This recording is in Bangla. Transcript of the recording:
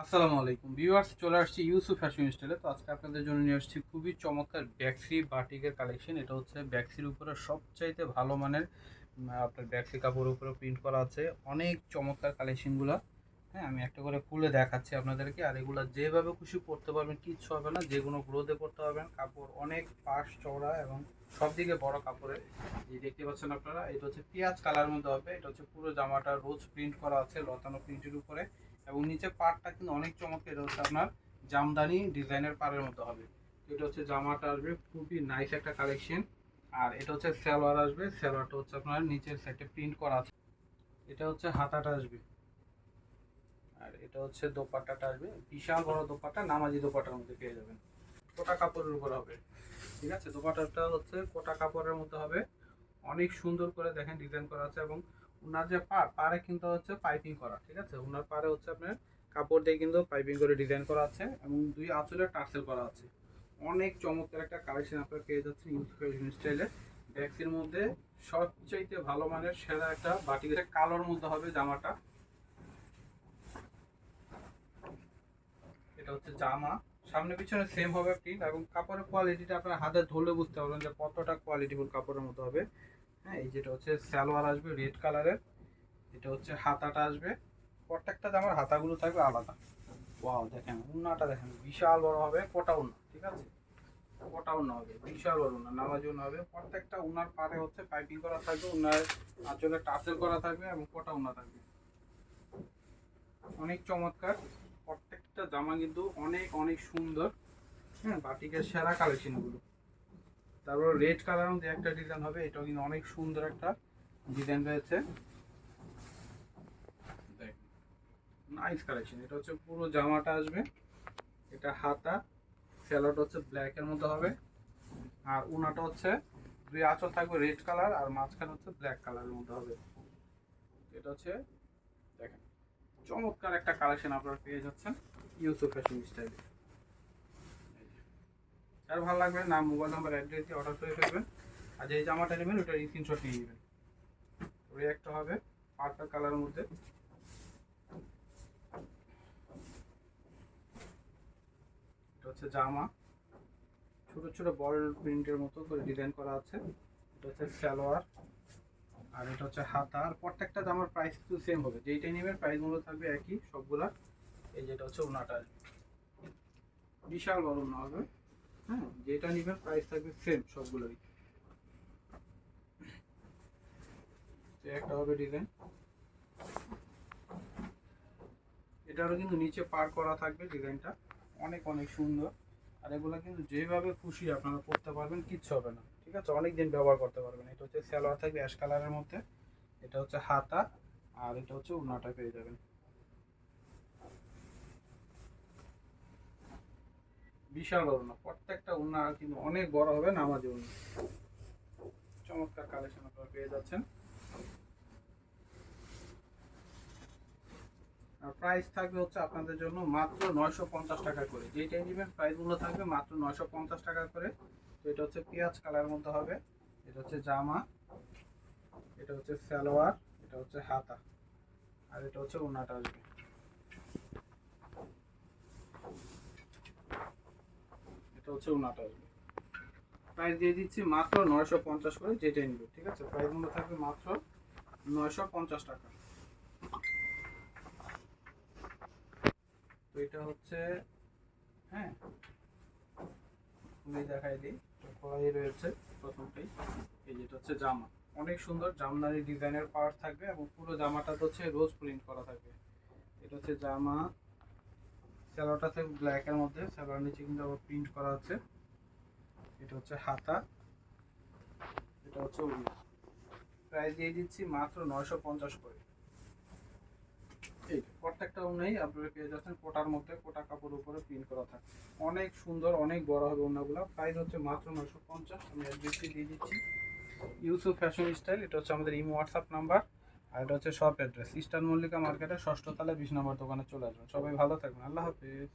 আসসালামু আলাইকুম ভিউয়ার্স, চলে আসছি ইউসুফ ফ্যাশন স্টাইলে। তো আজকে আপনাদের জন্য নিয়ে আসছি খুবই চমৎকার ব্যাক্সি বাটিকের কালেকশন। এটা হচ্ছে ব্যাক্সির উপরে সবচাইতে ভালো মানের আপনার ব্যাক্সি কাপড়ের উপরে প্রিন্ট করা আছে। অনেক চমৎকার কালেকশনগুলো। হ্যাঁ, আমি একটা করে খুলে দেখাচ্ছি আপনাদেরকে। আর এগুলো যেভাবে খুশি পরতে পারবেন, কিচ্ছু হবে না, যে কোনো গ্রোথে পরতে পারবেন। কাপড় অনেক পাশ চওড়া এবং সব দিকে বড় কাপড়ের। এই দেখতে পাচ্ছেন আপনারা, এটা হচ্ছে পেঁয়াজ কালার মধ্যে হবে। এটা হচ্ছে পুরো জামাটা রোজ প্রিন্ট করা আছে লতানো প্রিন্টের উপরে, এবং নিচে পাড়টা কিন্তু অনেক চমৎকার। এটা হচ্ছে আপনার জামদানি ডিজাইনের পাড়ের মতো হবে। এটা হচ্ছে জামাটা আসবে, খুবই নাইস একটা কালেকশন। আর এটা হচ্ছে সালোয়ার আসবে, সালোয়ারটা হচ্ছে আপনার নিচের সাইডে প্রিন্ট করা আছে। এটা হচ্ছে হাতাটা আসবে, আর এটা হচ্ছে দোপাট্টাটা আসবে। বিশাল বড় দোপাট্টা, নামাজি দোপাট্টার মধ্যে পেয়ে যাবেন। কোটা কাপড়ের উপর হবে, ঠিক আছে। দোপাট্টাটা হচ্ছে কোটা কাপড়ের মধ্যে হবে। অনেক সুন্দর করে দেখেন ডিজাইন করা আছে, এবং ওনার যে পাড়ে কিন্তু হচ্ছে পাইপিং করা, ঠিক আছে। ওনার পাড়ে হচ্ছে আপনার কাপড় দিয়ে কিন্তু পাইপিং করে ডিজাইন করা আছে, এবং দুই আঁচলে টার্সেল করা আছে। অনেক চমৎকার একটা কালেকশন আপনারা পেয়ে যাচ্ছেন ইউসুফ ফ্যাশন স্টাইলে। ব্যাক্সির মধ্যে সবচাইতে ভালো মানের সেরা একটা বাটিক কালোর মধ্যে হবে জামাটা। এটা হচ্ছে জামা, সামনে পিছনে সেম হবে প্রিন্ট, এবং কাপড়ের কোয়ালিটিটা আপনার হাতে ধরলে বুঝতে পারবেন যে কতটা কোয়ালিটিফুল কাপড়ের মতো হবে। হ্যাঁ, এই যেটা হচ্ছে সালোয়ার আসবে রেড কালারের। এটা হচ্ছে হাতাটা আসবে। প্রত্যেকটা জামার হাতাগুলো থাকবে আলাদা। ওয়াও, দেখেন উন্নাটা দেখেন বিশাল বড় হবে, কোটা উন্না, ঠিক আছে। কোটা উন্না হবে, বিশাল বড় উন্না, নামাজি উন্না হবে। প্রত্যেকটা উন্নার পারে হচ্ছে পাইপিং করা থাকবে, উন্নার আঁচলে টার্সেল করা থাকবে, এবং কোটা উন্না থাকবে। অনেক চমৎকার প্রত্যেকটা জামা, কিন্তু অনেক অনেক সুন্দর। হ্যাঁ, বাটিকের সেরা কালেকশন গুলো। তারপর রেড কালার মধ্যে একটা ডিজাইন হবে, এটাও কিন্তু অনেক সুন্দর একটা ডিজাইন রয়েছে। Nice collection. এটা হচ্ছে পুরো জামাটা আসবে, এটা হাতা, স্যালোয়ারটা হচ্ছে ব্ল্যাক এর মধ্যে হবে। আর উনাটা হচ্ছে দুই আঁচল থাকবে রেড কালার, আর মাঝখানে হচ্ছে ব্ল্যাক কালারের মধ্যে হবে। এটা হচ্ছে দেখেন চমৎকার একটা কালেকশন আপনারা পেয়ে যাচ্ছেন ইউসুফ ফ্যাশন স্টাইলে। যার ভালো লাগবে নাম, মোবাইল নাম্বার, অ্যাড্রেস দিয়ে অর্ডার করে ফেলবেন। আর যে জামাটা নেবেন ওটা স্ক্রিনশট নিয়ে নেবেন। ওই একটা হবে পার্পল কালারের মধ্যে। এটা হচ্ছে জামা, ছোট ছোট বল প্রিন্টের মতো করে ডিজাইন করা আছে। এটা হচ্ছে সালোয়ার, আর এটা হচ্ছে হাতা। আর প্রত্যেকটা জামার প্রাইস কিন্তু সেম হবে, যেইটাই নেবেন প্রাইসগুলো থাকবে একই সবগুলা। এই যেটা হচ্ছে ওনাটা আসবে, বিশাল বড় ওনা হবে। হ্যাঁ, যেটা নেবেন প্রাইস থাকবে সেম সবগুলোরই। একটা হবে ডিজাইন, এটারও কিন্তু নিচে পার করা থাকবে ডিজাইনটা। অনেক অনেক সুন্দর। আর এগুলো কিন্তু যেভাবে খুশি আপনারা পরতে পারবেন, কিচ্ছু হবে না, ঠিক আছে। অনেক দিন ব্যবহার করতে পারবেন। এটা হচ্ছে সালোয়ার থাকবে অ্যাশ কালারের মধ্যে। এটা হচ্ছে হাতা, আর এটা হচ্ছে ওড়নাটা পেয়ে যাবেন। বিশাল ওড়না, প্রত্যেকটা ওড়না কিন্তু অনেক বড় হবে, নামাজি ওড়না। চমৎকার কালেকশন আপনারা পেয়ে যাচ্ছেন। আর প্রাইস থাকবে হচ্ছে আপনাদের জন্য মাত্র 950 টাকা করে। যেইটাই নেবেন প্রাইসগুলো থাকবে মাত্র 950 টাকা করে। তো এটা হচ্ছে পেঁয়াজ কালার মধ্যে হবে। এটা হচ্ছে জামা, এটা হচ্ছে সালোয়ার, এটা হচ্ছে হাতা, আর এটা হচ্ছে ওড়নাটা আসবে। এটা হচ্ছে ওড়নাটা আসবে। প্রাইস দিয়ে দিচ্ছি মাত্র 950 করে, যেটাই নেবে, ঠিক আছে। প্রাইসগুলো থাকবে মাত্র 950 টাকা। তো এটা হচ্ছে, হ্যাঁ, খুলে দেখাই দিই। খোলাই রয়েছে প্রথমটাই। এই যেটা হচ্ছে জামা, অনেক সুন্দর জামদানি ডিজাইনের পার্ট থাকবে, এবং পুরো জামাটা হচ্ছে রোজ প্রিন্ট করা থাকবে। এটা হচ্ছে জামা, সালোয়ারটা থাকবে ব্ল্যাক এর মধ্যে, সালোয়ার নিচে কিন্তু আবার প্রিন্ট করা আছে। এটা হচ্ছে হাতা, এটা হচ্ছে ওড়না। প্রাইস দিয়ে দিচ্ছি মাত্র 950 করে। এই প্রত্যেকটা ওড়নাই আপনারা পেয়ে যাচ্ছেন কোটার মধ্যে, কোটা কাপড়ের উপরে প্রিন্ট করা থাকে। অনেক সুন্দর, অনেক বড় হবে ওড়নাগুলো। প্রাইস হচ্ছে মাত্র 950। আমি অ্যাড্রেসটি দিয়ে দিচ্ছি, ইউসুফ ফ্যাশন স্টাইল। এটা হচ্ছে আমাদের ইমো হোয়াটসঅ্যাপ নাম্বার। আর এটা হচ্ছে শপ অ্যাড্রেস ইস্টার্ন মল্লিকা মার্কেটের 6ষ্ঠ তলায় 20 নম্বর দোকানে চলে আসবেন। সবাই ভালো থাকবেন, আল্লাহ হাফিজ।